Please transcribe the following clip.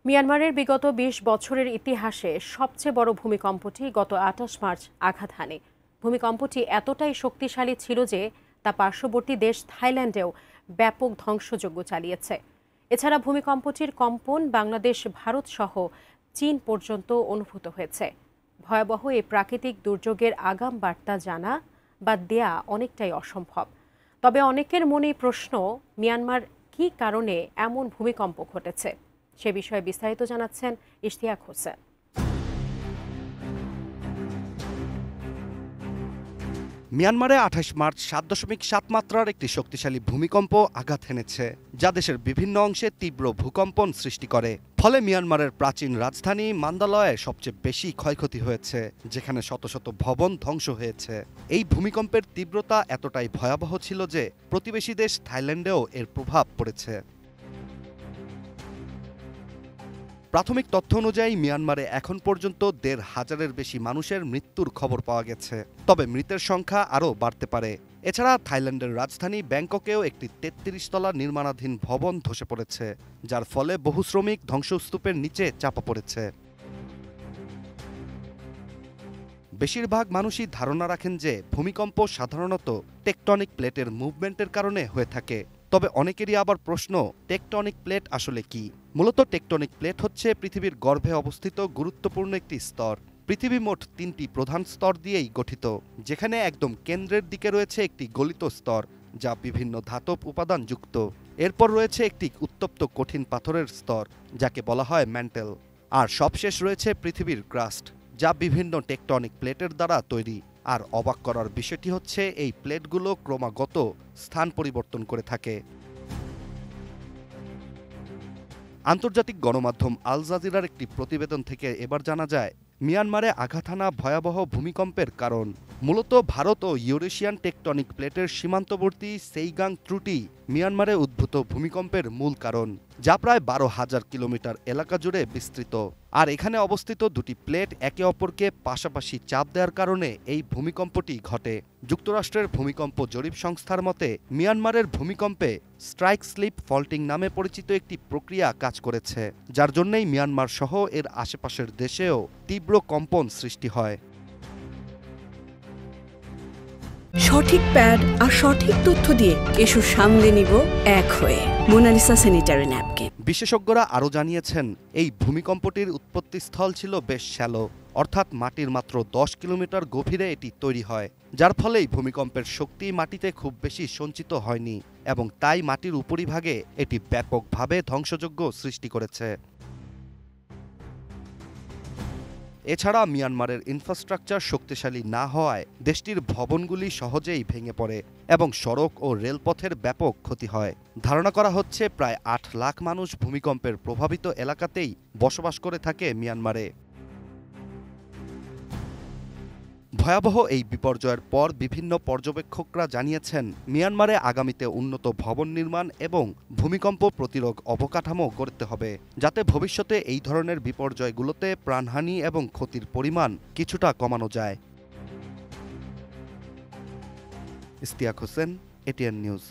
মিয়ানমারের বিগত ২০ বছরের ইতিহাসে সবচেয়ে বড় ভূমিকম্পটি গত ২৮ মার্চ আঘাত হানে। ভূমিকম্পটি এতটাই শক্তিশালী ছিল যে তা পার্শ্ববর্তী দেশ থাইল্যান্ডেও ব্যাপক ধ্বংসযজ্ঞ চালিয়েছে। এছাড়া ভূমিকম্পটির কম্পন বাংলাদেশ, ভারত সহ চীন পর্যন্ত অনুভূত হয়েছে। ভয়াবহ এই প্রাকৃতিক দুর্যোগের আগাম বার্তা জানা বা দেয়া অনেকটাই অসম্ভব। তবে অনেকের মনেই প্রশ্ন, মিয়ানমার কী কারণে এমন ভূমিকম্প ঘটেছে? সে বিষয়ে বিস্তারিত জানাচ্ছেন ইশতিয়াক হোসেন। মিয়ানমারে ২৮ মার্চ ৭.৭ মাত্রার একটি শক্তিশালী ভূমিকম্প আঘাত হেনেছে, যা দেশের বিভিন্ন অংশে তীব্র ভূকম্পন সৃষ্টি করে। ফলে মিয়ানমারের প্রাচীন রাজধানী মান্দালয়ে সবচেয়ে বেশি ক্ষয়ক্ষতি হয়েছে, যেখানে শত শত ভবন ধ্বংস হয়েছে। এই ভূমিকম্পের তীব্রতা এতটাই ভয়াবহ ছিল যে প্রতিবেশী দেশ থাইল্যান্ডেও এর প্রভাব পড়েছে। প্রাথমিক তথ্য অনুযায়ী মিয়ানমারে এখন পর্যন্ত ১৫০০-এর বেশি মানুষের মৃত্যুর খবর পাওয়া গেছে, তবে মৃতের সংখ্যা আরও বাড়তে পারে। এছাড়া থাইল্যান্ডের রাজধানী ব্যাংককেও একটি ৩৩ তলা নির্মাণাধীন ভবন ধসে পড়েছে, যার ফলে বহু শ্রমিক ধ্বংসস্তূপের নিচে চাপা পড়েছে। বেশিরভাগ মানুষই ধারণা রাখেন যে ভূমিকম্প সাধারণত টেকটনিক প্লেটের মুভমেন্টের কারণে হয়ে থাকে। তবে অনেকেরই আবার প্রশ্ন, টেকটনিক প্লেট আসলে কি? মূলত টেকটনিক প্লেট হচ্ছে পৃথিবীর গর্ভে অবস্থিত গুরুত্বপূর্ণ একটি স্তর। পৃথিবী মোট ৩টি প্রধান স্তর দিয়েই গঠিত, যেখানে একদম কেন্দ্রের দিকে রয়েছে একটি গলিত স্তর, যা বিভিন্ন ধাতব উপাদান যুক্ত। এরপর রয়েছে একটি উত্তপ্ত কঠিন পাথরের স্তর, যাকে বলা হয় ম্যান্টেল। আর সবশেষ রয়েছে পৃথিবীর ক্রাস্ট, যা বিভিন্ন টেকটনিক প্লেটের দ্বারা তৈরি। আর অবাক করার বিষয়টি হচ্ছে, এই প্লেটগুলো ক্রমাগত স্থান পরিবর্তন করে থাকে। আন্তর্জাতিক গণমাধ্যম আল জাজিরার একটি প্রতিবেদন থেকে এবার জানা যায়, মিয়ানমারে আঘাত হানা ভয়াবহ ভূমিকম্পের কারণ মূলত ভারত ও ইউরেশিয়ান টেকটনিক প্লেটের সীমান্তবর্তী সেইগাং ত্রুটি মিয়ানমারে উদ্ভূত ভূমিকম্পের মূল কারণ, যা প্রায় ১২,০০০ কিলোমিটার এলাকা জুড়ে বিস্তৃত। আর এখানে অবস্থিত দুটি প্লেট একে অপরকে পাশাপাশি চাপ দেওয়ার কারণে এই ভূমিকম্পটি ঘটে। যুক্তরাষ্ট্রের ভূমিকম্প জরিপ সংস্থার মতে, মিয়ানমারের ভূমিকম্পে স্ট্রাইক স্লিপ ফল্টিং নামে পরিচিত একটি প্রক্রিয়া কাজ করেছে, যার জন্যই মিয়ানমার সহ এর আশেপাশের দেশেও তীব্র কম্পন সৃষ্টি হয়। সঠিক প্যাড আর সঠিক তথ্য দিয়ে এসব সামলে নিব এক হয়ে। Monalisa sanitary napkin. বিশেষজ্ঞরা আরও জানিয়েছেন, এই ভূমিকম্পটির উৎপত্তিস্থল ছিল বেশ শ্যালো, অর্থাৎ মাটির মাত্র ১০ কিলোমিটার গভীরে এটি তৈরি হয়, যার ফলেই ভূমিকম্পের শক্তি মাটিতে খুব বেশি সঞ্চিত হয়নি এবং তাই মাটির উপরিভাগে এটি ব্যাপকভাবে ধ্বংসযজ্ঞ সৃষ্টি করেছে। এছাড়া মিয়ানমারের ইনফ্রাস্ট্রাকচার শক্তিশালী না হওয়ায় দেশটির ভবনগুলি সহজেই ভেঙে পড়ে এবং সড়ক ও রেলপথের ব্যাপক ক্ষতি হয়। ধারণা করা হচ্ছে প্রায় ৮ লাখ মানুষ ভূমিকম্পের প্রভাবিত এলাকাতেই বসবাস করে থাকে মিয়ানমারে। ভয়াবহ এই বিপর্যয়ের পর বিভিন্ন পর্যবেক্ষকরা জানিয়েছেন, মিয়ানমারে আগামীতে উন্নত ভবন নির্মাণ এবং ভূমিকম্প প্রতিরোধ অবকাঠামো করতে হবে, যাতে ভবিষ্যতে এই ধরনের বিপর্যয়গুলোতে প্রাণহানি এবং ক্ষতির পরিমাণ কিছুটা কমানো যায়। Ishtiaq Hossain, ATN news.